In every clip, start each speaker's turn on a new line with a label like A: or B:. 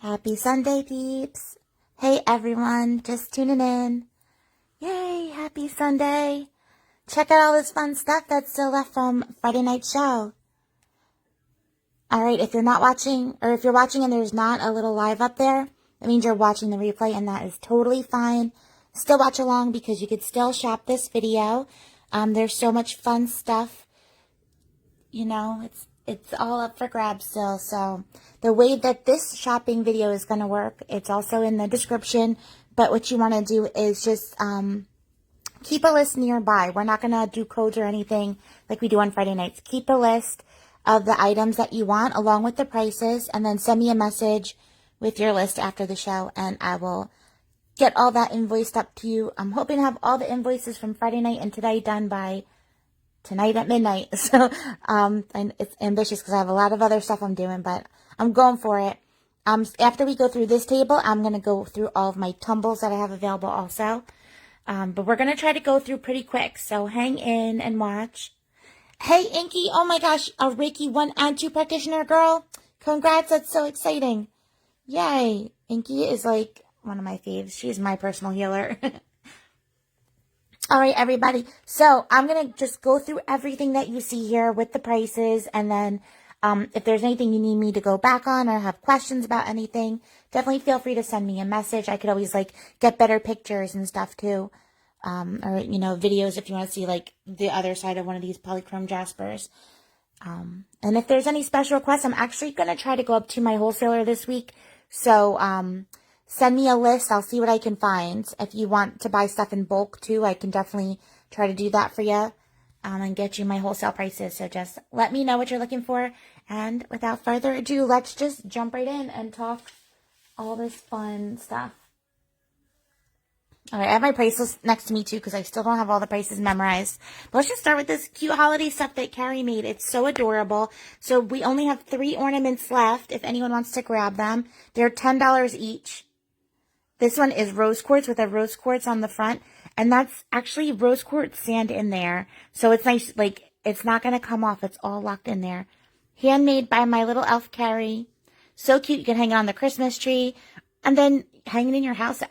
A: Happy Sunday, peeps. Hey, everyone, just tuning in. Yay, happy Sunday. Check out all this fun stuff that's still left from Friday night show. All right, if you're not watching, or if you're watching and there's not a little live up there, that means you're watching the replay, and that is totally fine. Still watch along because you could still shop this video. There's so much fun stuff. You know, it's all up for grabs still. So the way that this shopping video is going to work, it's also in the description. But what you want to do is just keep a list nearby. We're not going to do codes or anything like we do on Friday nights. Keep a list of the items that you want along with the prices, and then send me a message with your list after the show, and I will get all that invoiced up to you. I'm hoping to have all the invoices from Friday night and today done by tonight at midnight. So and it's ambitious because I have a lot of other stuff I'm doing, but I'm going for it. After we go through this table, I'm going to go through all of my tumbles that I have available also. But we're going to try to go through pretty quick, so hang in and watch. Hey, Inky, oh my gosh, a Reiki 1 and 2 practitioner girl. Congrats, that's so exciting. Yay. Inky is like one of my faves. She's my personal healer. All right, everybody. So I'm going to just go through everything that you see here with the prices. And then if there's anything you need me to go back on or have questions about anything, definitely feel free to send me a message. I could always get better pictures and stuff too. Or, videos if you want to see the other side of one of these polychrome jaspers. And if there's any special requests, I'm actually going to try to go up to my wholesaler this week. So, send me a list. I'll see what I can find. If you want to buy stuff in bulk too, I can definitely try to do that for you, and get you my wholesale prices. So just let me know what you're looking for. And without further ado, let's just jump right in and talk all this fun stuff. All right, I have my price list next to me too because I still don't have all the prices memorized. But let's just start with this cute holiday stuff that Carrie made. It's so adorable. So we only have 3 ornaments left if anyone wants to grab them. They're $10 each. This one is rose quartz with a rose quartz on the front. And that's actually rose quartz sand in there. So it's nice, it's not going to come off. It's all locked in there. Handmade by my little elf Carrie. So cute. You can hang it on the Christmas tree. And then hang it in your house,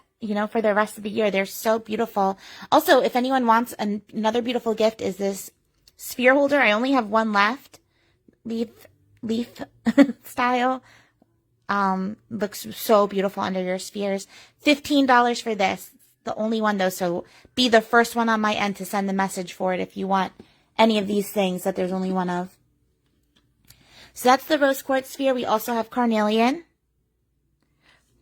A: for the rest of the year. They're so beautiful. Also, if anyone wants another beautiful gift, is this sphere holder. I only have one left. Leaf style. Looks so beautiful under your spheres. $15 for this. The only one though, so be the first one on my end to send the message for it if you want any of these things that there's only one of. So that's the rose quartz sphere. We also have carnelian.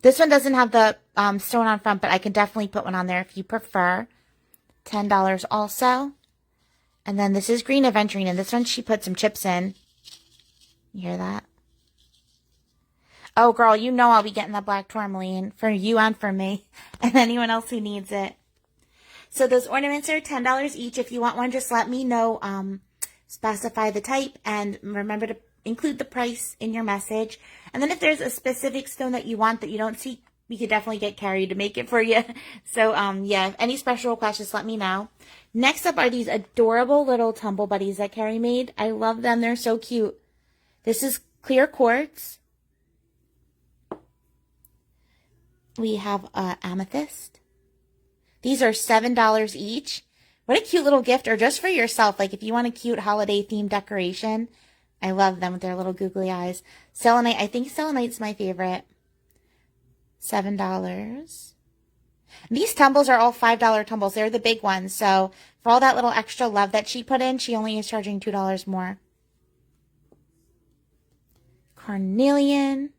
A: This one doesn't have the stone on front, but I can definitely put one on there if you prefer. $10 also. And then this is green aventurine, and this one she put some chips in. You hear that? Oh, girl, I'll be getting that black tourmaline for you and for me and anyone else who needs it. So those ornaments are $10 each. If you want one, just let me know. Specify the type and remember to include the price in your message. And then if there's a specific stone that you want that you don't see, we could definitely get Carrie to make it for you. So, yeah, any special requests, just let me know. Next up are these adorable little tumble buddies that Carrie made. I love them. They're so cute. This is clear quartz. We have amethyst. These are $7 each. What a cute little gift, or just for yourself. If you want a cute holiday themed decoration. I love them with their little googly eyes. Selenite. I think selenite's my favorite. $7. These tumbles are all $5 tumbles. They're the big ones. So for all that little extra love that she put in, she only is charging $2 more. Carnelian.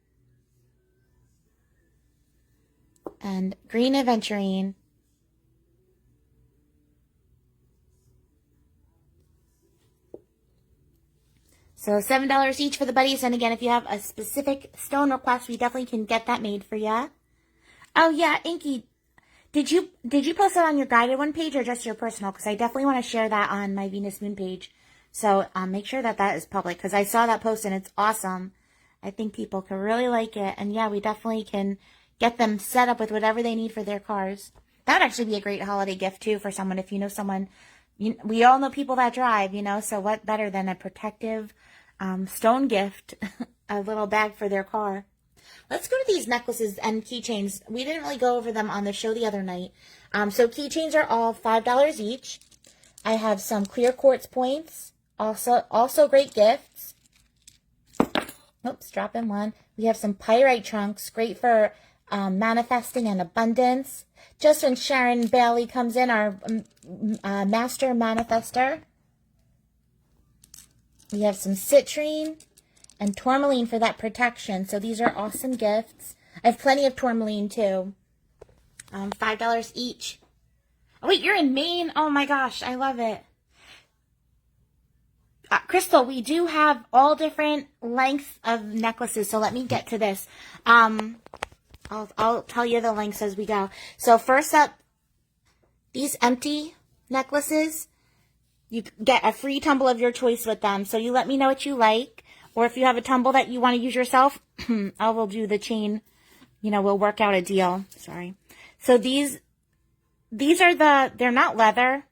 A: And green aventurine. So $7 each for the buddies. And again, if you have a specific stone request, we definitely can get that made for you. Oh yeah, Inky, did you post that on your guided one page or just your personal? Because I definitely want to share that on my Venus Moon page. So make sure that is public, because I saw that post and it's awesome. I think people could really like it. And yeah, we definitely can get them set up with whatever they need for their cars. That would actually be a great holiday gift too for someone. If you know someone, we all know people that drive, so what better than a protective stone gift, a little bag for their car. Let's go to these necklaces and keychains. We didn't really go over them on the show the other night. So keychains are all $5 each. I have some clear quartz points. Also great gifts. Oops, dropping one. We have some pyrite trunks. Great for manifesting and abundance. Just when Sharon Bailey comes in, our master manifester. We have some citrine and tourmaline for that protection. So these are awesome gifts. I have plenty of tourmaline too. $5 each. Oh wait, you're in Maine? Oh my gosh, I love it. Crystal, we do have all different lengths of necklaces. So let me get to this. I'll tell you the lengths as we go. So first up, these empty necklaces, you get a free tumble of your choice with them. So you let me know what you like. Or if you have a tumble that you want to use yourself, I will do the chain. You know, we'll work out a deal. Sorry. So these are they're not leather.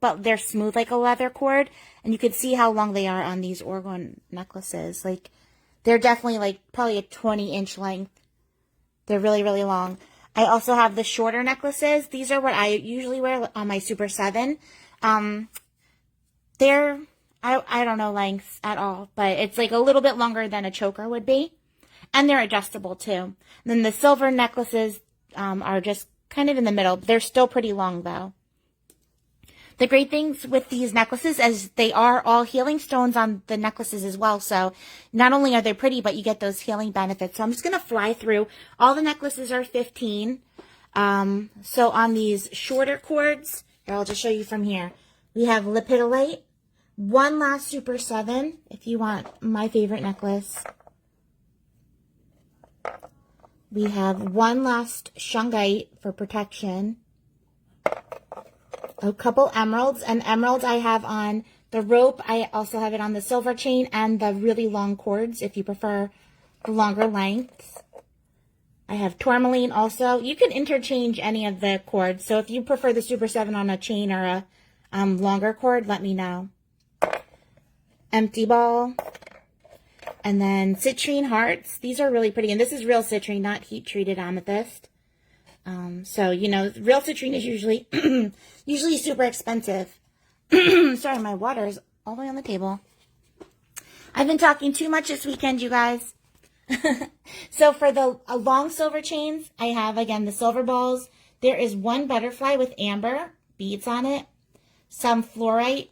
A: But they're smooth like a leather cord. And you can see how long they are on these orgone necklaces. Like, they're definitely like probably a 20-inch length. They're really, really long. I also have the shorter necklaces. These are what I usually wear on my Super 7. They're, I don't know lengths at all, but it's like a little bit longer than a choker would be. And they're adjustable too. And then the silver necklaces are just kind of in the middle. They're still pretty long though. The great things with these necklaces is they are all healing stones on the necklaces as well. So not only are they pretty, but you get those healing benefits. So I'm just going to fly through. All the necklaces are $15. So on these shorter cords, here, I'll just show you from here. We have lepidolite, one last Super 7, if you want my favorite necklace. We have one last shungite for protection. A couple emeralds, and emeralds I have on the rope. I also have it on the silver chain and the really long cords if you prefer the longer lengths. I have tourmaline also. You can interchange any of the cords. So if you prefer the Super 7 on a chain or a longer cord, let me know. Empty ball. And then citrine hearts. These are really pretty. And this is real citrine, not heat-treated amethyst. So, you know, real citrine is usually usually super expensive. Sorry, my water is all the way on the table. I've been talking too much this weekend, you guys. So for the long silver chains, I have, again, the silver balls. There is one butterfly with amber beads on it. Some fluorite.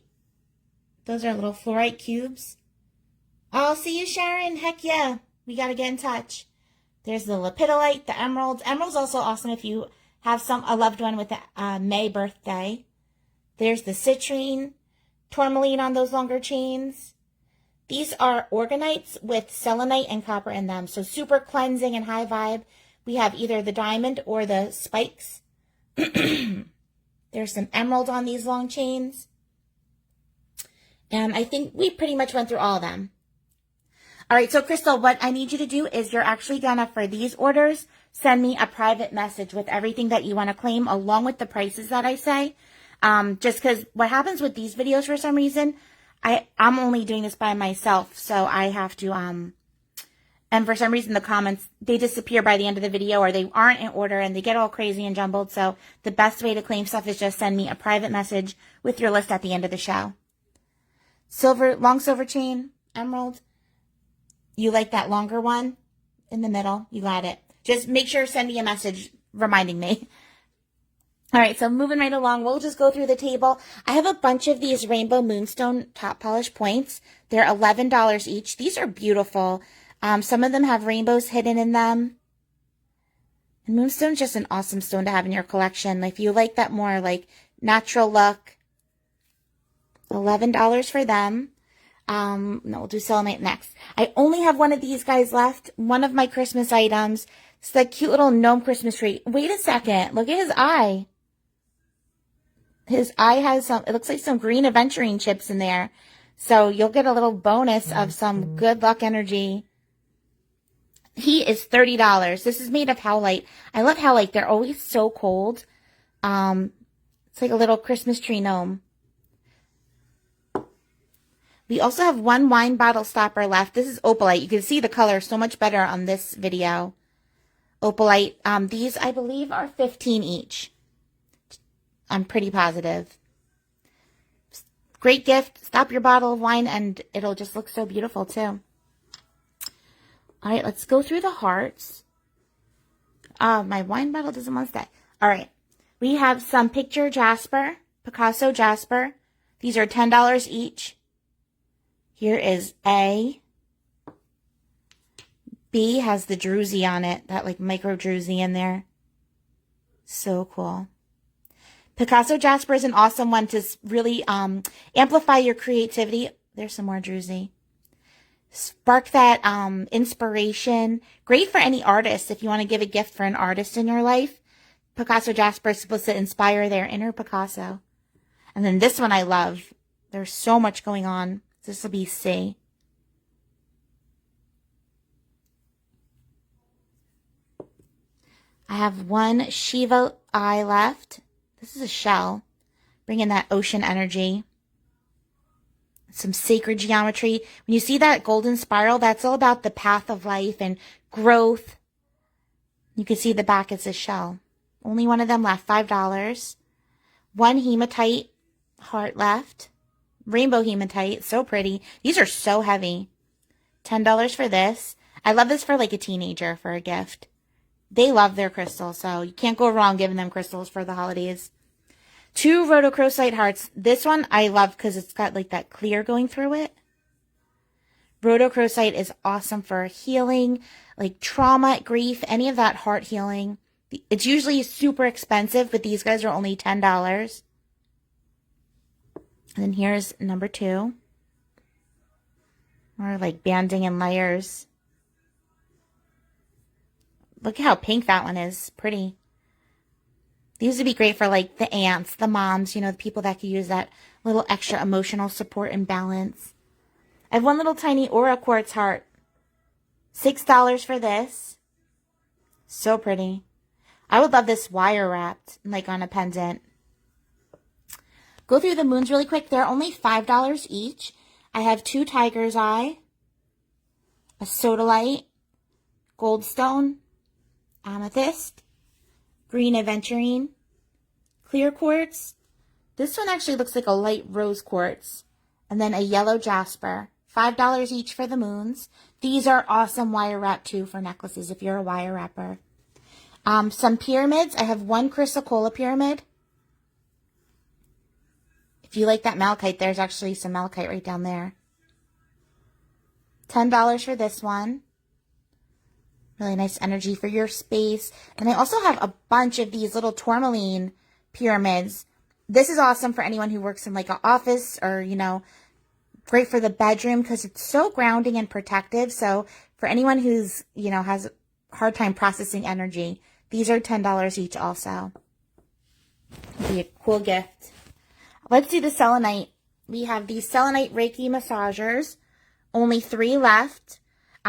A: Those are little fluorite cubes. I'll see you, Sharon. Heck yeah. We got to get in touch. There's the lepidolite, the emeralds. Emeralds also awesome if you have a loved one with a May birthday. There's the citrine, tourmaline on those longer chains. These are organites with selenite and copper in them. So super cleansing and high vibe. We have either the diamond or the spikes. There's some emerald on these long chains. And I think we pretty much went through all of them. All right, so Crystal, what I need you to do is you're actually gonna, for these orders, send me a private message with everything that you want to claim along with the prices that I say. Just because what happens with these videos for some reason, I'm only doing this by myself, so I have to, and for some reason the comments, they disappear by the end of the video or they aren't in order and they get all crazy and jumbled. So the best way to claim stuff is just send me a private message with your list at the end of the show. Silver, long silver chain, emerald. You like that longer one in the middle? You got it. Just make sure to send me a message reminding me. All right, so moving right along, we'll just go through the table. I have a bunch of these rainbow moonstone top polish points. They're $11 each. These are beautiful. Some of them have rainbows hidden in them. And moonstone's just an awesome stone to have in your collection. If you like that more like natural look, $11 for them. No, we'll do selenite next. I only have one of these guys left. One of my Christmas items. It's the cute little gnome Christmas tree. Wait a second. Look at his eye. His eye has it looks like some green aventurine chips in there. So you'll get a little bonus of some good luck energy. He is $30. This is made of howlite. I love howlite. They're always so cold. It's like a little Christmas tree gnome. We also have one wine bottle stopper left. This is opalite. You can see the color so much better on this video. Opalite. These, I believe, are 15 each. I'm pretty positive. Great gift. Stop your bottle of wine and it'll just look so beautiful too. All right, let's go through the hearts. My wine bottle doesn't want to stay. All right. We have some picture jasper, Picasso jasper. These are $10 each. Here is A. B has the druzy on it, that like micro druzy in there. So cool. Picasso jasper is an awesome one to really amplify your creativity. There's some more druzy. Spark that inspiration. Great for any artist if you want to give a gift for an artist in your life. Picasso jasper is supposed to inspire their inner Picasso. And then this one I love. There's so much going on. This will be C. I have one Shiva eye left. This is a shell. Bring in that ocean energy. Some sacred geometry. When you see that golden spiral, that's all about the path of life and growth. You can see the back is a shell. Only one of them left, $5. One hematite heart left. Rainbow hematite, so pretty. These are so heavy. $10 for this. I love this for like a teenager for a gift. They love their crystals, so you can't go wrong giving them crystals for the holidays. 2 rhodochrosite hearts. This one I love because it's got like that clear going through it. Rhodochrosite is awesome for healing, like trauma, grief, any of that heart healing. It's usually super expensive, but these guys are only $10. And then here's number 2. More like banding and layers. Look at how pink that one is. Pretty. These would be great for like the aunts, the moms, you know, the people that could use that little extra emotional support and balance. I have one little tiny aura quartz heart. $6 for this. So pretty. I would love this wire wrapped, like on a pendant. Go through the moons really quick. They're only $5 each. I have 2 tiger's eye, a sodalite, goldstone, amethyst, green aventurine, clear quartz. This one actually looks like a light rose quartz. And then a yellow jasper. $5 each for the moons. These are awesome wire wrap too for necklaces if you're a wire wrapper. Some pyramids. I have one chrysocolla pyramid. If you like that malachite, there's actually some malachite right down there. $10 for this one. Really nice energy for your space. And I also have a bunch of these little tourmaline pyramids. This is awesome for anyone who works in like an office or, you know, great for the bedroom because it's so grounding and protective. So for anyone who's, you know, has a hard time processing energy, these are $10 each also. It'll be a cool gift. Let's do the selenite. We have these selenite Reiki massagers. Only 3 left.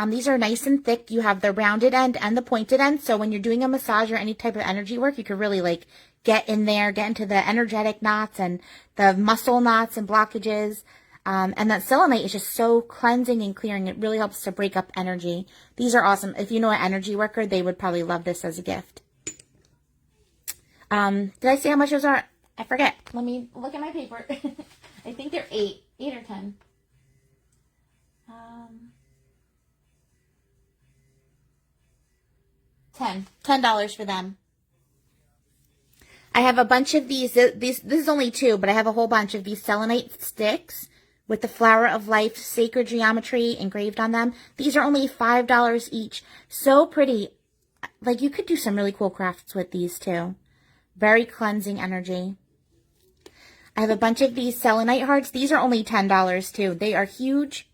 A: These are nice and thick. You have the rounded end and the pointed end. So when you're doing a massage or any type of energy work, you could really like get in there, get into the energetic knots and the muscle knots and blockages. And that selenite is just so cleansing and clearing. It really helps to break up energy. These are awesome. If you know an energy worker, they would probably love this as a gift. Did I say how much those are? I forget. Let me look at my paper. I think they're 8 or 10. $10 for them. I have a bunch of these. This is only 2, but I have a whole bunch of these selenite sticks with the flower of life sacred geometry engraved on them. These are only $5 each. So pretty. Like you could do some really cool crafts with these too. Very cleansing energy. I have a bunch of these selenite hearts. These are only $10 too. They are huge.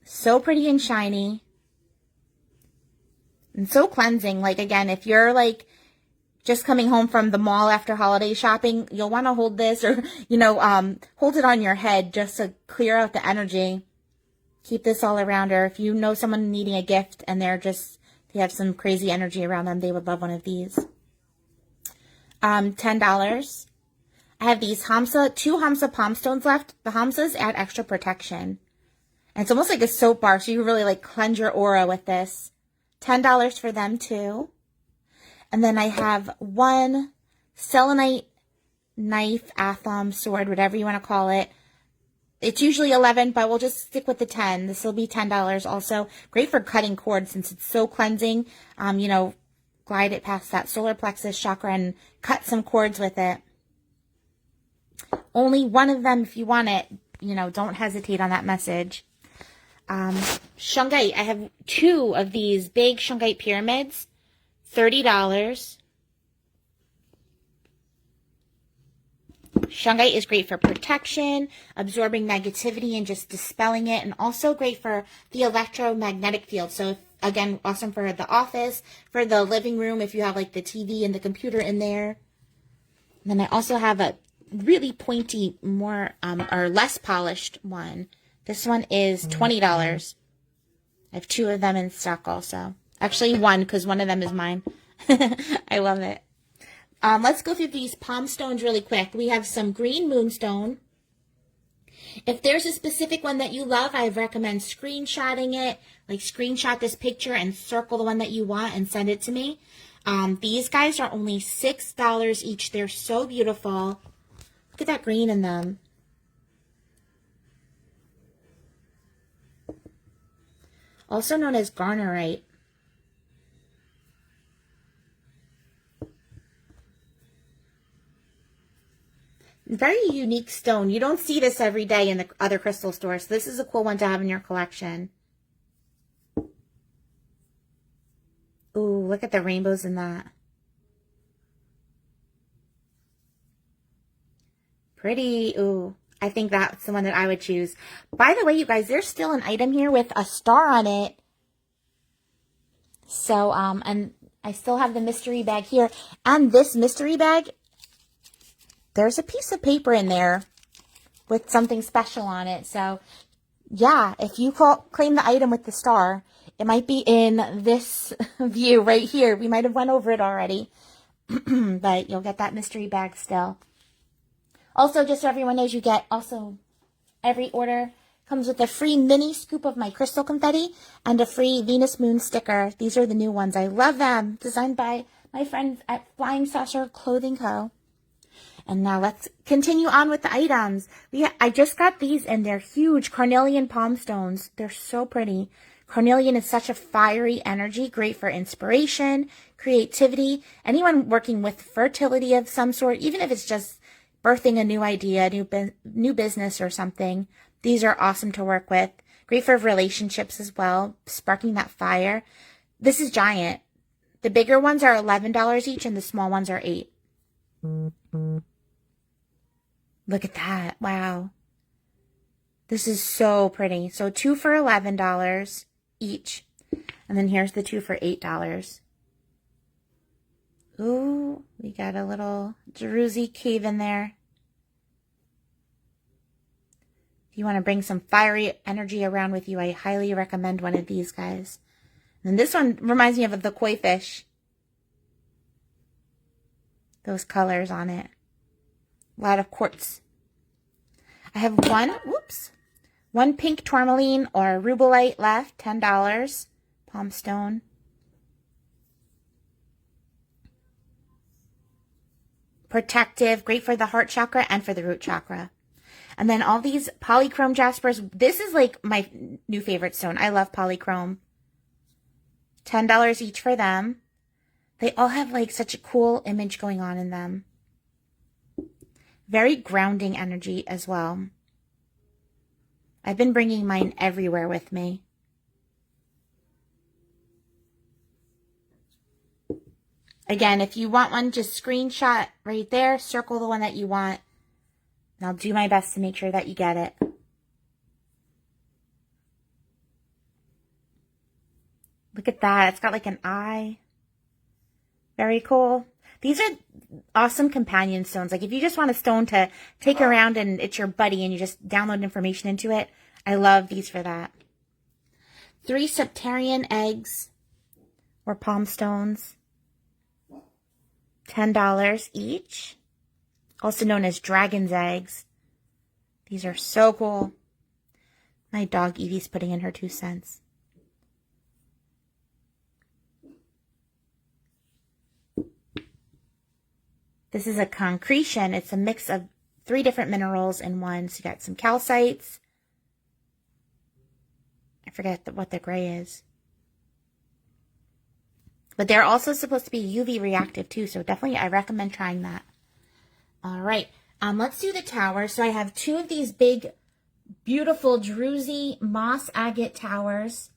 A: So pretty and shiny. And so cleansing. Like again, if you're like just coming home from the mall after holiday shopping, you'll want to hold this or, you know, hold it on your head just to clear out the energy. Keep this all around her. If you know someone needing a gift and they have some crazy energy around them, they would love one of these. $10. I have these Hamsa, 2 Hamsa palm stones left. The Hamsas add extra protection. And it's almost like a soap bar, so you really like cleanse your aura with this. $10 for them too. And then I have 1 selenite knife, atham, sword, whatever you want to call it. It's usually 11, but we'll just stick with the 10. This will be $10 also. Great for cutting cords since it's so cleansing. You know, glide it past that solar plexus chakra and cut some cords with it. Only 1 of them if you want it. You know, don't hesitate on that message. Shungite. I have 2 of these big Shungite pyramids. $30. Shungite is great for protection, absorbing negativity and just dispelling it, and also great for the electromagnetic field. So, again, awesome for the office, for the living room if you have like the TV and the computer in there. And then I also have a really pointy, more or less polished one. This one is $20. I have 2 of them in stock also. Actually, 1 because 1 of them is mine. I love it. Let's go through these palm stones really quick. We have some green moonstone. If there's a specific one that you love, I recommend screenshotting it. Like screenshot this picture and circle the one that you want and send it to me. These guys are only $6 each. They're so beautiful. Look at that green in them. Also known as garnerite. Very unique stone. You don't see this every day in the other crystal stores. This is a cool one to have in your collection. Ooh, look at the rainbows in that. Pretty. Ooh, I think that's the one that I would choose. By the way, you guys, there's still an item here with a star on it. So, and I still have the mystery bag here. And this mystery bag, there's a piece of paper in there with something special on it. So, yeah, if you claim the item with the star, it might be in this view right here. We might have went over it already, but you'll get that mystery bag still. Also, just so everyone knows, you get also every order comes with a free mini scoop of my crystal confetti and a free Venus Moon sticker. These are the new ones. I love them. Designed by my friends at Flying Saucer Clothing Co. And now let's continue on with the items. I just got these and they're huge carnelian palm stones. They're so pretty. Carnelian is such a fiery energy, great for inspiration, creativity, anyone working with fertility of some sort, even if it's just birthing a new idea, new business or something. These are awesome to work with. Great for relationships as well, sparking that fire. This is giant. The bigger ones are $11 each and the small ones are $8. Look at that. Wow. This is so pretty. So 2 for $11 each. And then here's the 2 for $8. Ooh, we got a little Jerusi cave in there. If you want to bring some fiery energy around with you, I highly recommend one of these guys. And this one reminds me of the koi fish. Those colors on it. A lot of quartz. I have one pink tourmaline or rubellite left, $10. Palm stone. Protective, great for the heart chakra and for the root chakra. And then all these polychrome jaspers. This is like my new favorite stone. I love polychrome. $10 each for them. They all have like such a cool image going on in them. Very grounding energy as well. I've been bringing mine everywhere with me. Again, if you want one, just screenshot right there, circle the one that you want, and I'll do my best to make sure that you get it. Look at that. It's got like an eye. Very cool. These are awesome companion stones. Like if you just want a stone to take around and it's your buddy and you just download information into it, I love these for that. 3 septarian eggs or palm stones. $10 each. also known as dragon's eggs. These are so cool. My dog Evie's putting in her 2 cents. This is a concretion. It's a mix of 3 different minerals in one. So you got some calcites. I forget what the gray is. But they're also supposed to be UV reactive too. So definitely I recommend trying that. All right. Let's do the tower. So I have 2 of these big, beautiful Druzy moss agate towers.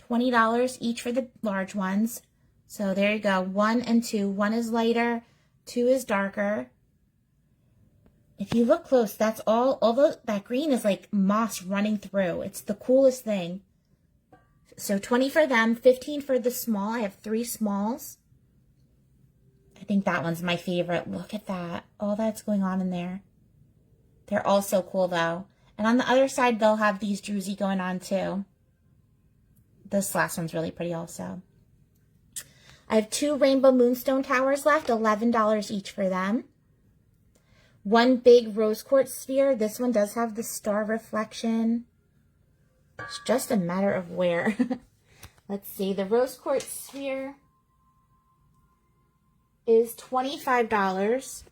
A: $20 each for the large ones. So there you go. 1 and 2. 1 is lighter. 2 is darker. If you look close, that's although that green is like moss running through. It's the coolest thing. So 20 for them, 15 for the small. I have 3 smalls. I think that one's my favorite. Look at that. All that's going on in there. They're all so cool though. And on the other side, they'll have these Druzy going on too. This last one's really pretty also. I have 2 rainbow moonstone towers left, $11 each for them. 1 big rose quartz sphere. This one does have the star reflection. It's just a matter of where. Let's see. The rose quartz sphere is $25.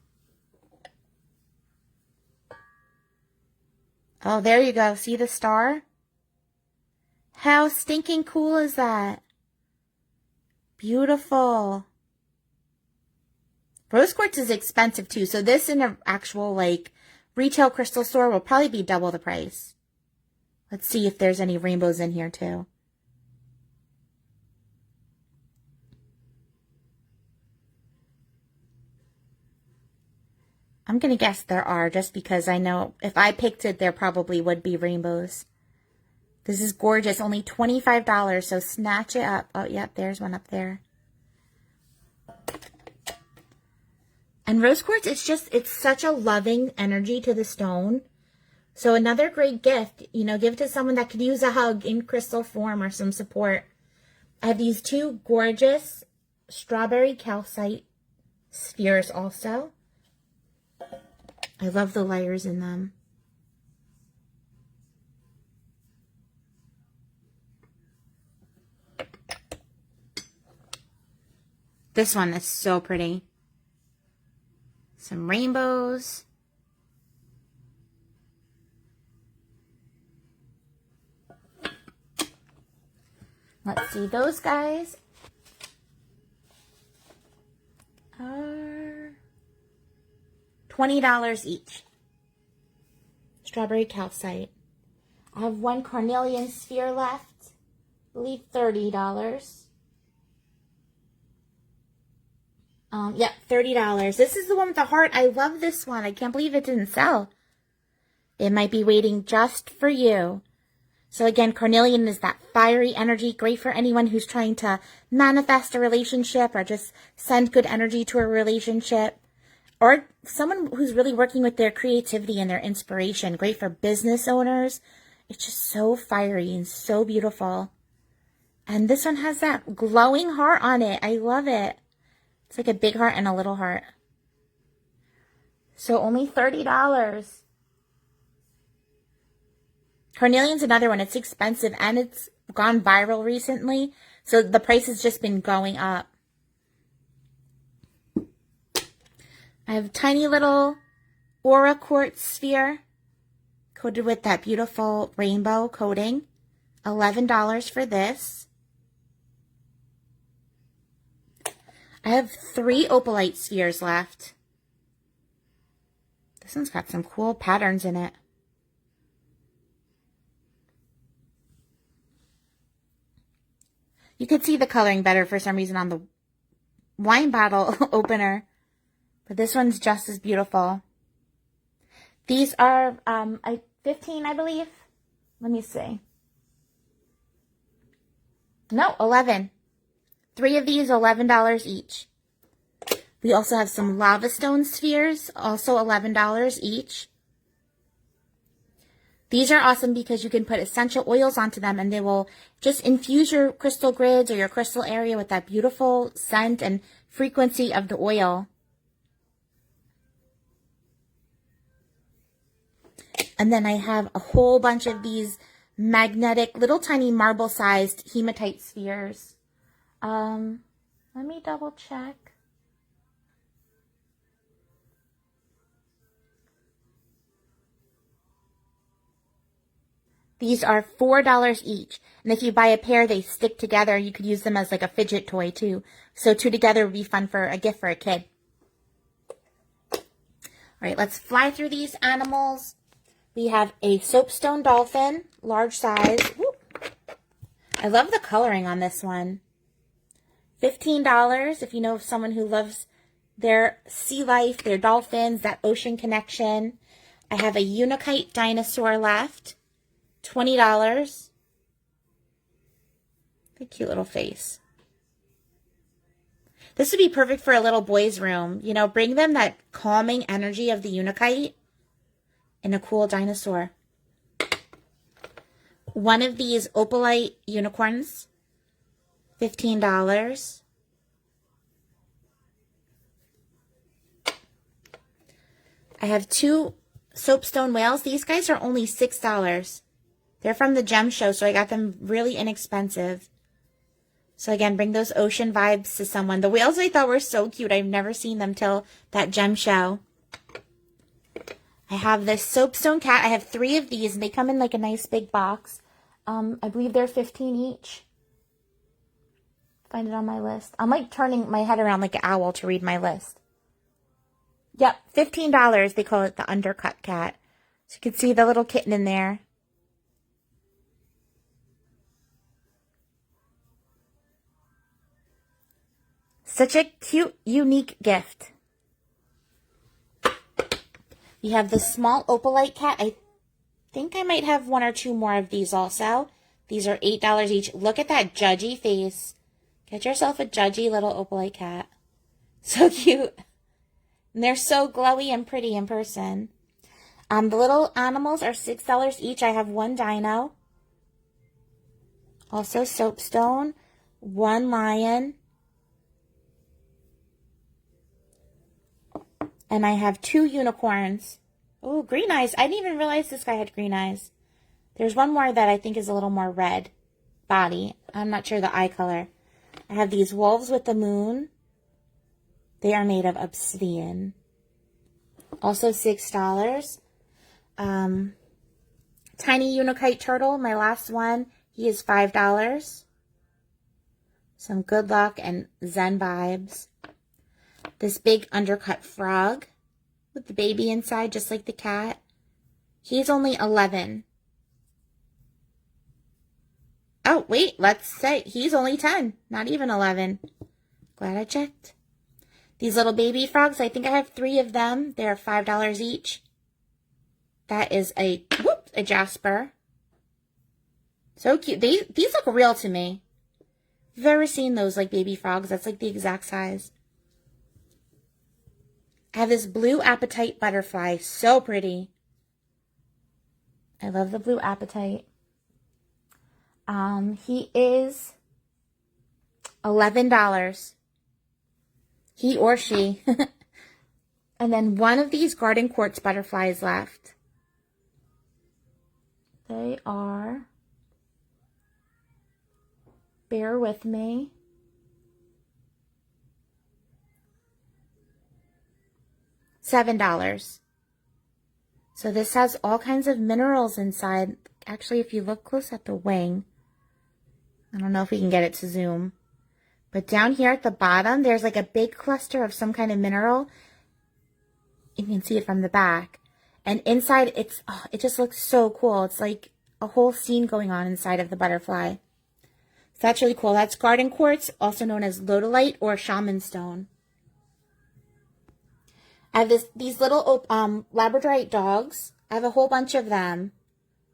A: Oh, there you go. See the star? How stinking cool is that? Beautiful. Rose quartz is expensive too. So this in an actual like retail crystal store will probably be double the price. Let's see if there's any rainbows in here too. I'm going to guess there are just because I know if I picked it, there probably would be rainbows. This is gorgeous. Only $25, so snatch it up. Oh, yep, there's one up there. And rose quartz, it's such a loving energy to the stone. So another great gift, give it to someone that could use a hug in crystal form or some support. I have these 2 gorgeous strawberry calcite spheres also. I love the layers in them. This one is so pretty. Some rainbows. Let's see, those guys are $20 each. Strawberry calcite. I have 1 carnelian sphere left. I believe $30. Yep, $30. This is the one with the heart. I love this one. I can't believe it didn't sell. It might be waiting just for you. So again, carnelian is that fiery energy, great for anyone who's trying to manifest a relationship or just send good energy to a relationship. Or someone who's really working with their creativity and their inspiration. Great for business owners. It's just so fiery and so beautiful. And this one has that glowing heart on it. I love it. It's like a big heart and a little heart. So only $30. Carnelian's another one. It's expensive and it's gone viral recently. So the price has just been going up. I have a tiny little aura quartz sphere coated with that beautiful rainbow coating. $11 for this. I have 3 opalite spheres left. This one's got some cool patterns in it. You could see the coloring better for some reason on the wine bottle opener. But this one's just as beautiful. These are 15, I believe. Let me see. No, 11. 3 of these, $11 each. We also have some lava stone spheres, also $11 each. These are awesome because you can put essential oils onto them and they will just infuse your crystal grids or your crystal area with that beautiful scent and frequency of the oil. And then I have a whole bunch of these magnetic, little tiny marble-sized hematite spheres. Let me double check. These are $4 each. And if you buy a pair, they stick together. You could use them as like a fidget toy too. So two together would be fun for a gift for a kid. All right, let's fly through these animals. We have a soapstone dolphin, large size. Whoop. I love the coloring on this one. $15 if you know of someone who loves their sea life, their dolphins, that ocean connection. I have a Unikite dinosaur left. $20. The cute little face. This would be perfect for a little boy's room. You know, bring them that calming energy of the Unikite and a cool dinosaur. One of these opalite unicorns, $15. I have two soapstone whales. These guys are only $6. They're from the gem show, so I got them really inexpensive. So again, bring those ocean vibes to someone. The whales I thought were so cute. I've never seen them till that gem show. I have this soapstone cat. I have 3 of these, and they come in like a nice big box. I believe they're $15 each. Find it on my list. I'm like turning my head around like an owl to read my list. Yep, $15. They call it the undercut cat. So you can see the little kitten in there. Such a cute, unique gift. We have the small opalite cat. I think I might have 1 or 2 more of these also. These are $8 each. Look at that judgy face. Get yourself a judgy little opalite cat. So cute. And they're so glowy and pretty in person. The little animals are $6 each. I have 1 dino. Also soapstone. 1 lion. And I have 2 unicorns. Oh, green eyes. I didn't even realize this guy had green eyes. There's one more that I think is a little more red body. I'm not sure the eye color. I have these wolves with the moon. They are made of obsidian. Also $6. Tiny Unikite turtle, my last one. He is $5. Some good luck and zen vibes. This big undercut frog with the baby inside, just like the cat. He's only $11. Oh, wait, let's say he's only $10. Not even $11. Glad I checked. These little baby frogs, I think I have 3 of them. They're $5 each. That is a jasper. So cute. These look real to me. If you've ever seen those like baby frogs, that's like the exact size. I have this blue apatite butterfly. So pretty. I love the blue apatite. He is $11. He or she. And then 1 of these garden quartz butterflies left. They are, bear with me, $7. So this has all kinds of minerals inside. Actually, if you look close at the wing, I don't know if we can get it to zoom, but down here at the bottom, there's like a big cluster of some kind of mineral. You can see it from the back. And inside, it just looks so cool. It's like a whole scene going on inside of the butterfly. So that's really cool. That's garden quartz, also known as lodolite or shaman stone. I have these little labradorite dogs. I have a whole bunch of them.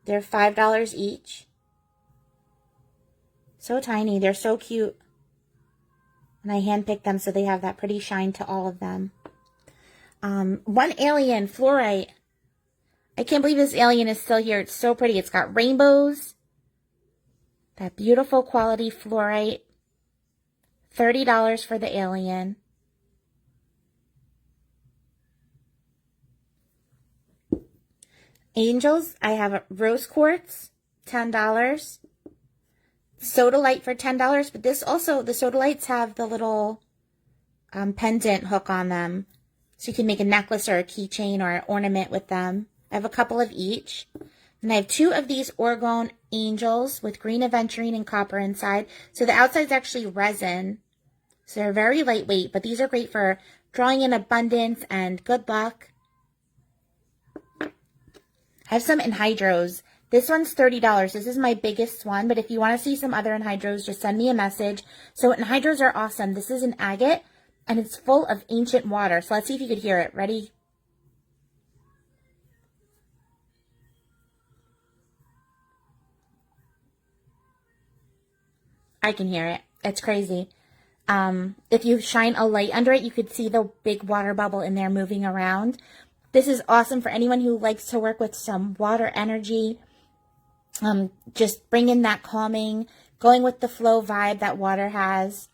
A: They're $5 each. So tiny. They're so cute. And I handpicked them so they have that pretty shine to all of them. 1 alien, fluorite. I can't believe this alien is still here. It's so pretty. It's got rainbows. That beautiful quality fluorite. $30 for the alien. Angels, I have a rose quartz, $10. Sodalite for $10, but this also, the Sodalites have the little pendant hook on them. So you can make a necklace or a keychain or an ornament with them. I have a couple of each. And I have 2 of these Orgone Angels with green aventurine and copper inside. So the outside is actually resin. So they're very lightweight, but these are great for drawing in abundance and good luck. I have some anhydros. This one's $30. This is my biggest one, but if you want to see some other anhydros, just send me a message. So anhydros are awesome. This is an agate, and it's full of ancient water. So let's see if you could hear it. Ready? I can hear it. It's crazy. If you shine a light under it, you could see the big water bubble in there moving around. This is awesome for anyone who likes to work with some water energy. Just bring in that calming, going with the flow vibe that water has.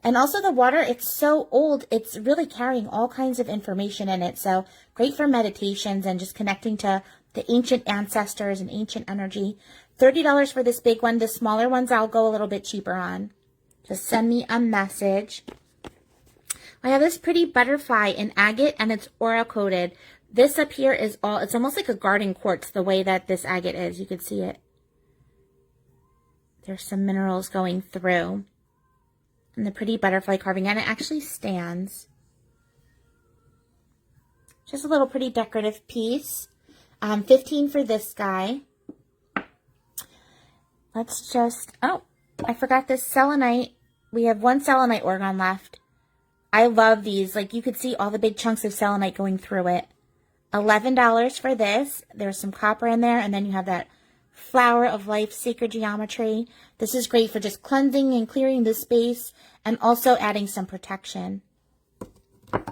A: And also the water, it's so old, it's really carrying all kinds of information in it. So great for meditations and just connecting to the ancient ancestors and ancient energy. $30 for this big one. The smaller ones I'll go a little bit cheaper on. Just send me a message. I have this pretty butterfly in agate, and it's aura coated. This up here is it's almost like a garden quartz, the way that this agate is. You could see it. There's some minerals going through. And the pretty butterfly carving, and it actually stands. Just a little pretty decorative piece. $15 for this guy. Let's just, oh, I forgot this selenite. We have 1 selenite orgone left. I love these. Like, you could see all the big chunks of selenite going through it. $11 for this. There's some copper in there, and then you have that flower of life, sacred geometry. This is great for just cleansing and clearing the space, and also adding some protection. I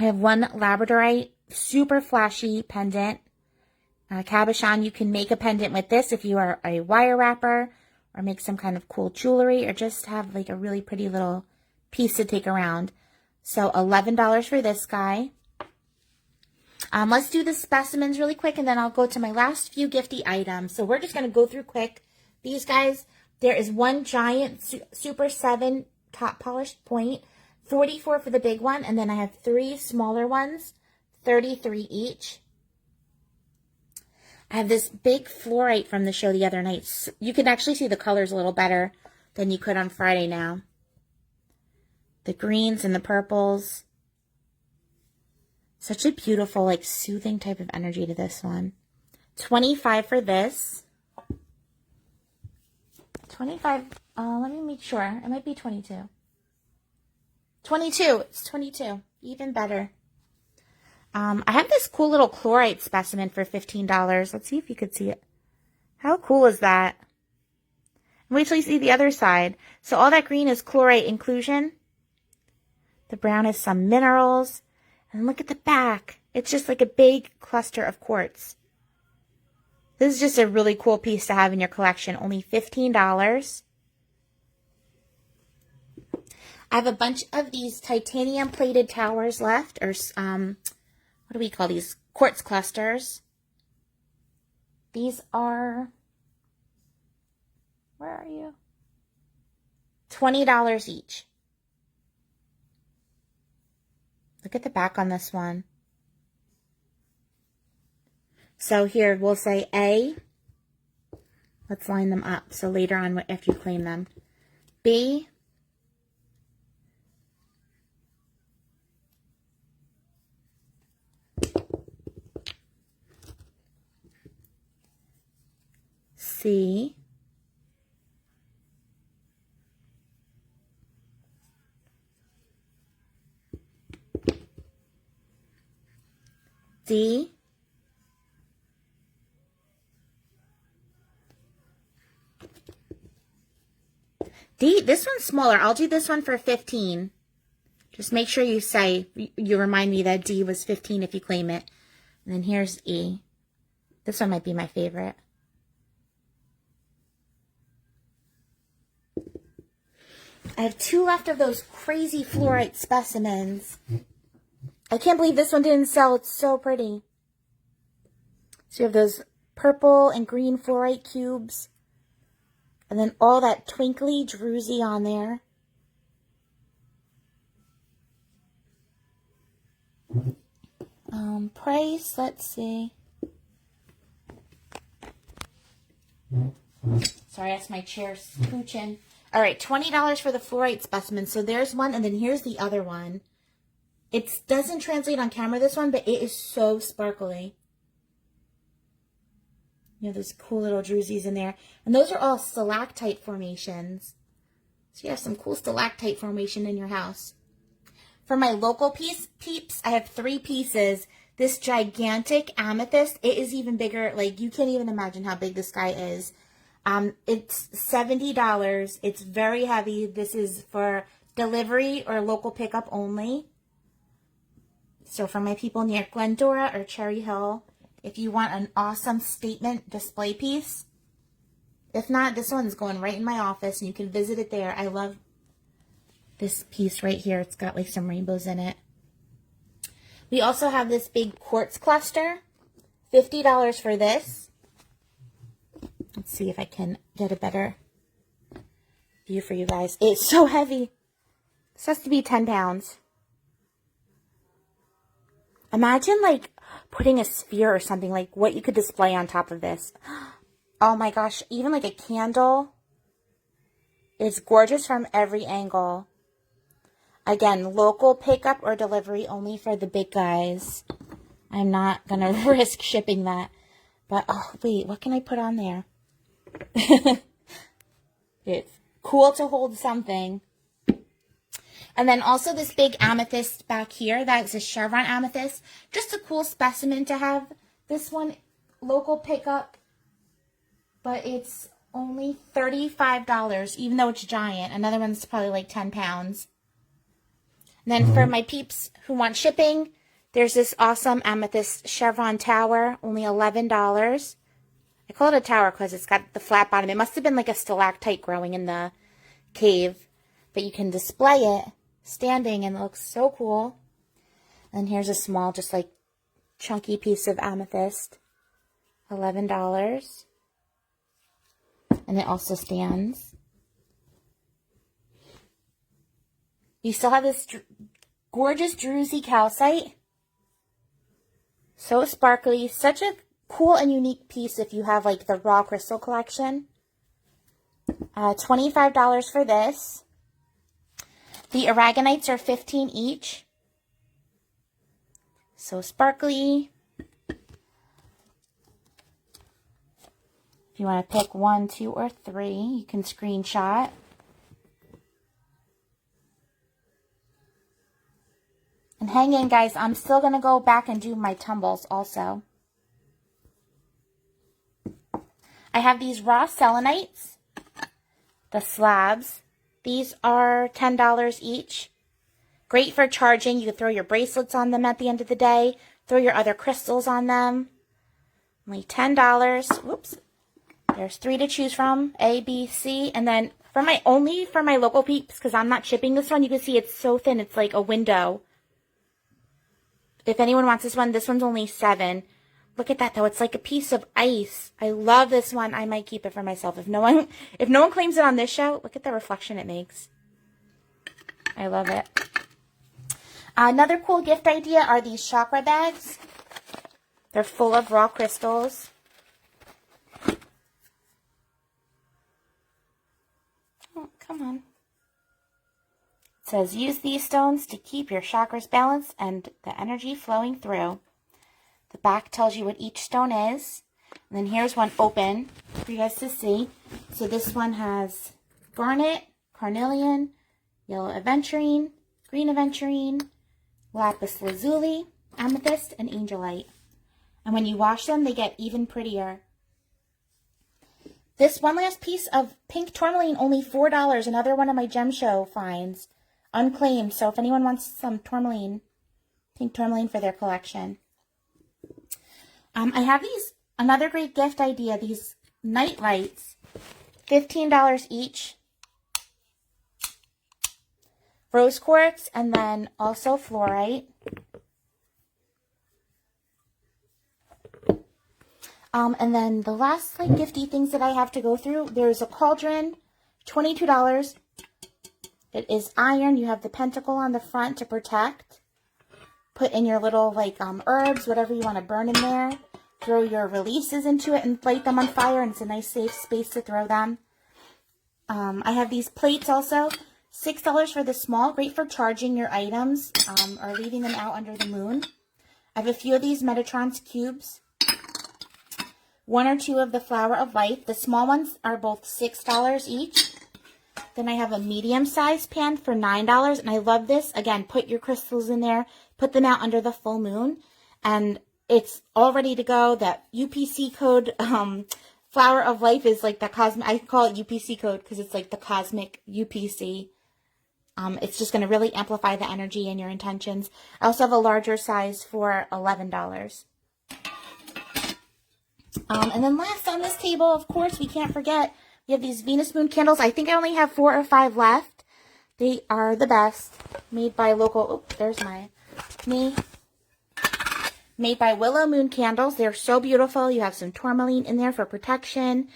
A: have 1 labradorite, super flashy pendant. Cabochon, you can make a pendant with this if you are a wire wrapper, or make some kind of cool jewelry, or just have like a really pretty little piece to take around. So $11 for this guy. Let's do the specimens really quick, and then I'll go to my last few gifty items. So we're just going to go through quick. These guys, there is 1 giant Super 7 top polished point, $44 for the big one, and then I have 3 smaller ones, $33 each. I have this big fluorite from the show the other night. You can actually see the colors a little better than you could on Friday now. The greens and the purples. Such a beautiful, like, soothing type of energy to this one. $25 for this. 25, let me make sure. It might be 22. 22, it's 22. Even better. I have this cool little chlorite specimen for $15. Let's see if you could see it. How cool is that? Wait till you see the other side. So all that green is chlorite inclusion. The brown is some minerals. And look at the back. It's just like a big cluster of quartz. This is just a really cool piece to have in your collection. Only $15. I have a bunch of these titanium plated towers left. Or, what do we call these? Quartz clusters. These are, where are you? $20 each. Look at the back on this one. So here we'll say A. Let's line them up. So later on, if you claim them. B. C. D. D, this one's smaller. I'll do this one for 15. Just make sure you say, you remind me that D was 15 if you claim it. And then here's E. This one might be my favorite. I have 2 left of those crazy fluorite specimens. I can't believe this one didn't sell. It's so pretty. So you have those purple and green fluorite cubes. And then all that twinkly druzy on there. Price, let's see. Sorry, that's my chair scooching. All right, $20 for the fluorite specimen. So there's one, and then here's the other one. It doesn't translate on camera, this one, but it is so sparkly. You know, there's cool little druzies in there. And those are all stalactite formations. So you have some cool stalactite formation in your house. For my local peeps, I have 3 pieces. This gigantic amethyst, it is even bigger. Like, you can't even imagine how big this guy is. It's $70. It's very heavy. This is for delivery or local pickup only. So for my people near Glendora or Cherry Hill, if you want an awesome statement display piece, if not, this one's going right in my office and you can visit it there. I love this piece right here. It's got like some rainbows in it. We also have this big quartz cluster, $50 for this. Let's see if I can get a better view for you guys. It's so heavy. This has to be 10 pounds. Imagine like putting a sphere or something, like what you could display on top of this. Oh my gosh, even like a candle. It's gorgeous from every angle. Again, local pickup or delivery only for the big guys. I'm not going to risk shipping that. But, oh, wait, what can I put on there? It's cool to hold something. And then also this big amethyst back here. That's a chevron amethyst. Just a cool specimen to have. This one, local pickup. But it's only $35, even though it's giant. Another one's probably like 10 pounds. And then for my peeps who want shipping, there's this awesome amethyst chevron tower, only $11. I call it a tower because it's got the flat bottom. It must have been like a stalactite growing in the cave, but you can display it standing and it looks so cool. And here's a small, just like chunky piece of amethyst, $11. And it also stands. You still have this gorgeous druzy calcite. So sparkly. Such a cool and unique piece if you have like the raw crystal collection. $25 for this. The aragonites are $15 each. So sparkly. If you want to pick 1, 2, or 3, you can screenshot. And hang in, guys. I'm still going to go back and do my tumbles also. I have these raw selenites, the slabs. These are $10 each. Great for charging. You can throw your bracelets on them at the end of the day. Throw your other crystals on them. Only $10. Whoops. There's 3 to choose from. A, B, C. And then for my local peeps, because I'm not shipping this one, you can see it's so thin. It's like a window. If anyone wants this one's only $7. Look at that though. It's like a piece of ice. I love this one. I might keep it for myself. If no one claims it on this show, look at the reflection it makes. I love it. Another cool gift idea are these chakra bags. They're full of raw crystals. Oh, come on. It says, use these stones to keep your chakras balanced and the energy flowing through. The back tells you what each stone is. And then here's one open for you guys to see. So this one has garnet, carnelian, yellow aventurine, green aventurine, lapis lazuli, amethyst, and angelite. And when you wash them, they get even prettier. This one last piece of pink tourmaline, only $4. Another one of my gem show finds. Unclaimed. So if anyone wants some tourmaline, pink tourmaline for their collection. I have another great gift idea, these night lights, $15 each. Rose quartz and then also fluorite. And then the last like gifty things that I have to go through, there's a cauldron, $22. It is iron. You have the pentacle on the front to protect. Put in your little like herbs, whatever you want to burn in there. Throw your releases into it and light them on fire, and it's a nice safe space to throw them. I have these plates also. $6 for the small, great for charging your items or leaving them out under the moon. I have a few of these Metatron's cubes. 1 or 2 of the Flower of Life. The small ones are both $6 each. Then I have a medium-sized pan for $9, and I love this. Again, put your crystals in there, put them out under the full moon, and it's all ready to go. That UPC code, Flower of Life is like the cosmic, I call it UPC code because it's like the cosmic UPC. It's just going to really amplify the energy and your intentions. I also have a larger size for $11. And then last on this table, of course, we can't forget, we have these Venus moon candles. I think I only have 4 or 5 left. They are the best. Made by local, oh, there's me. Made by Willow Moon Candles. They're so beautiful. You have some tourmaline in there for protection.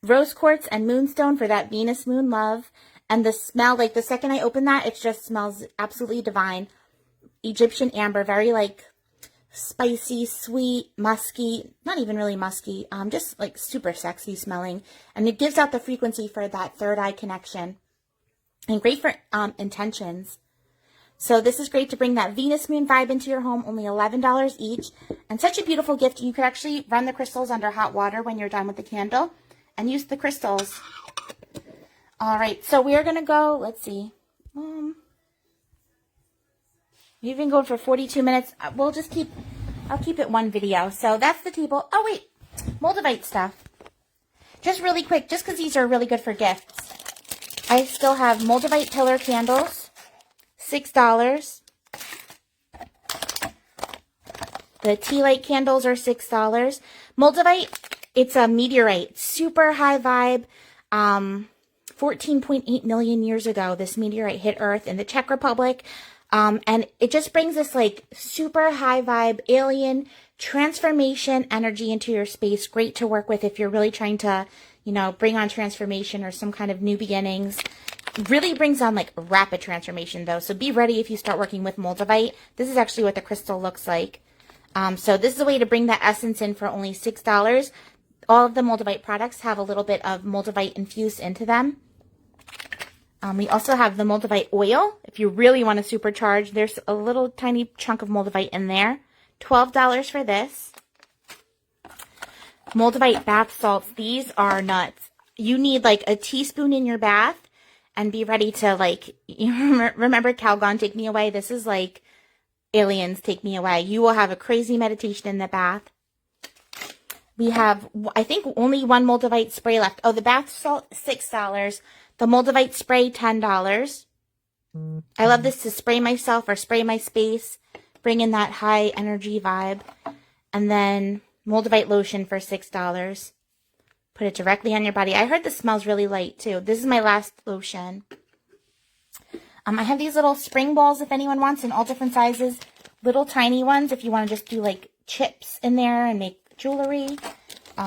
A: Rose quartz and moonstone for that Venus moon love. And the smell, like the second I open that, it just smells absolutely divine. Egyptian amber, very like spicy, sweet, musky, not even really musky, just like super sexy smelling. And it gives out the frequency for that third eye connection. And great for intentions. So this is great to bring that Venus moon vibe into your home, only $11 each. And such a beautiful gift. You could actually run the crystals under hot water when you're done with the candle and use the crystals. All right, so we're going to go, let's see. We've been going for 42 minutes. I'll keep it one video. So that's the table. Oh, wait, Moldavite stuff. Just really quick, just because these are really good for gifts. I still have Moldavite pillar candles, $6. The tea light candles are $6. Moldavite, it's a meteorite, super high vibe. 14.8 million years ago, this meteorite hit Earth in the Czech Republic. And it just brings this like super high vibe alien transformation energy into your space. Great to work with if you're really trying to, you know, bring on transformation or some kind of new beginnings. Really brings on like rapid transformation though. So be ready if you start working with Moldavite. This is actually what the crystal looks like. So this is a way to bring that essence in for only $6. All of the Moldavite products have a little bit of Moldavite infused into them. We also have the Moldavite oil. If you really want to supercharge, there's a little tiny chunk of Moldavite in there. $12 for this. Moldavite bath salts. These are nuts. You need like a teaspoon in your bath and be ready to like, you remember Calgon, Take Me Away? This is like aliens, take me away. You will have a crazy meditation in the bath. We have, I think, only one Moldavite spray left. Oh, the bath salt, $6. The Moldavite spray, $10. I love this to spray myself or spray my space. Bring in that high energy vibe. And then Moldavite lotion for $6. Put it directly on your body. I heard this smells really light too. This is my last lotion. I have these little spring balls if anyone wants in all different sizes. Little tiny ones if you want to just do like chips in there and make jewelry.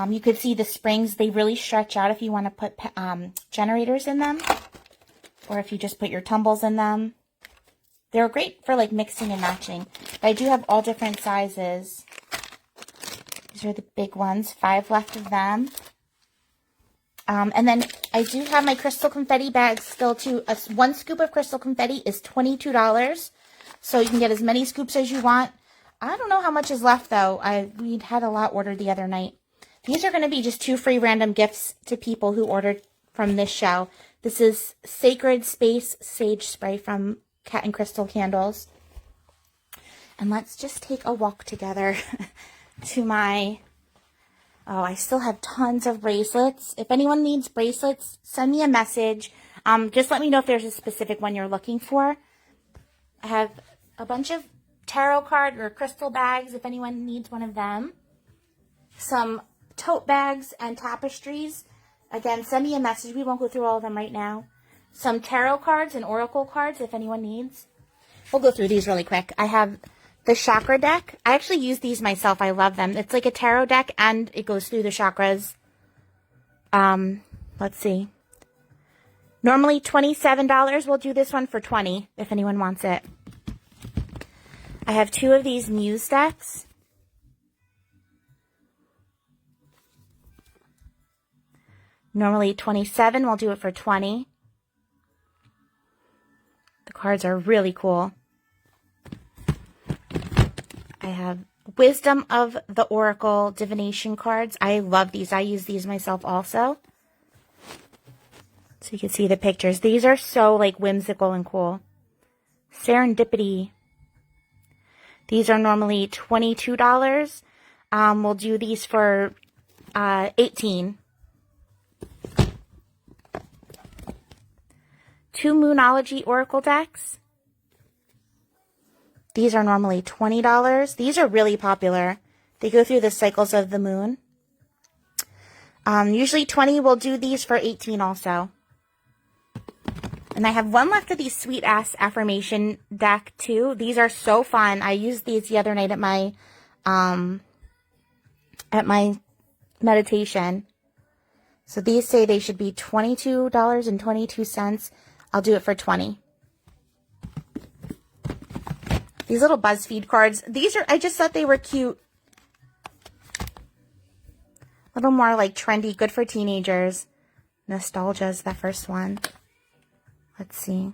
A: You could see the springs. They really stretch out if you want to put generators in them. Or if you just put your tumbles in them. They're great for like mixing and matching. But I do have all different sizes. These are the big ones. 5 left of them. And then I do have my crystal confetti bags still too. 1 scoop of crystal confetti is $22. So you can get as many scoops as you want. I don't know how much is left though. We had a lot ordered the other night. These are going to be just 2 free random gifts to people who ordered from this show. This is Sacred Space Sage Spray from Cat and Crystal Candles. And let's just take a walk together to my... Oh, I still have tons of bracelets. If anyone needs bracelets, send me a message. Just let me know if there's a specific one you're looking for. I have a bunch of tarot card or crystal bags if anyone needs one of them. Some tote bags and tapestries. Again, send me a message. We won't go through all of them right now. Some tarot cards and oracle cards if anyone needs. We'll go through these really quick. I have the chakra deck. I actually use these myself. I love them. It's like a tarot deck and it goes through the chakras. Let's see. Normally $27. We'll do this one for $20 if anyone wants it. I have 2 of these Muse decks. Normally $27. We'll do it for $20. The cards are really cool. I have Wisdom of the Oracle Divination cards. I love these. I use these myself also. So you can see the pictures. These are so like whimsical and cool. Serendipity. These are normally $22. We'll do these for $18. 2 Moonology Oracle decks. These are normally $20. These are really popular. They go through the cycles of the moon. Usually $20. We'll do these for $18 also. And I have one left of these sweet ass affirmation deck too. These are so fun. I used these the other night at my meditation. So these say they should be $22.22. I'll do it for $20. These little BuzzFeed cards. These are, I just thought they were cute. A little more like trendy, good for teenagers. Nostalgia is the first one. Let's see.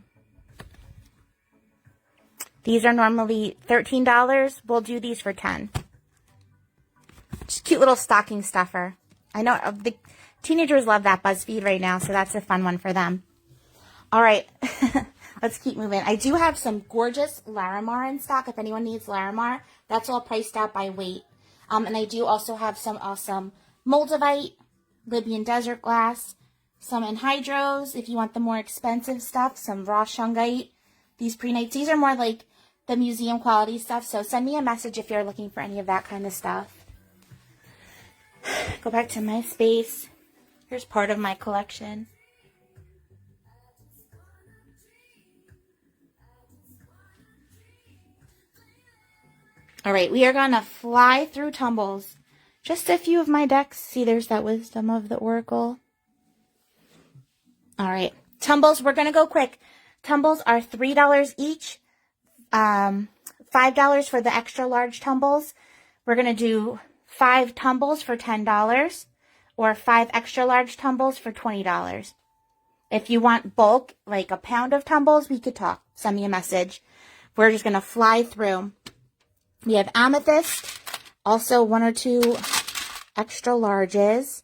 A: These are normally $13. We'll do these for $10. Just cute little stocking stuffer. I know the teenagers love that BuzzFeed right now, so that's a fun one for them. All right. Let's keep moving. I do have some gorgeous Larimar in stock. If anyone needs Larimar, that's all priced out by weight. And I do also have some awesome Moldavite, Libyan desert glass, some anhydros if you want the more expensive stuff, some raw shungite, these pre-nights. These are more like the museum quality stuff, so send me a message if you're looking for any of that kind of stuff. Go back to my space. Here's part of my collection. All right, we are going to fly through tumbles. Just a few of my decks. See, there's that Wisdom of the Oracle. All right, tumbles, we're going to go quick. Tumbles are $3 each. $5 for the extra large tumbles. We're going to do 5 tumbles for $10 or 5 extra large tumbles for $20. If you want bulk, like a pound of tumbles, we could talk. Send me a message. We're just going to fly through. We have amethyst, also 1 or 2 extra larges.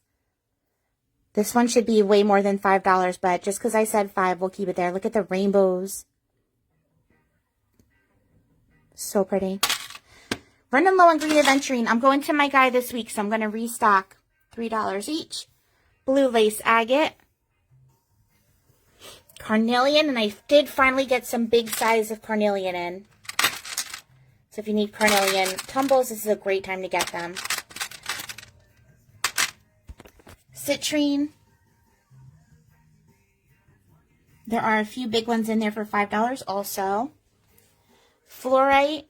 A: This one should be way more than $5, but just because I said 5, we'll keep it there. Look at the rainbows. So pretty. Running low on green aventurine. I'm going to my guy this week, so I'm going to restock. $3 each. Blue lace agate. Carnelian, and I did finally get some big size of carnelian in. So if you need carnelian tumbles, this is a great time to get them. Citrine. There are a few big ones in there for $5 also. Fluorite.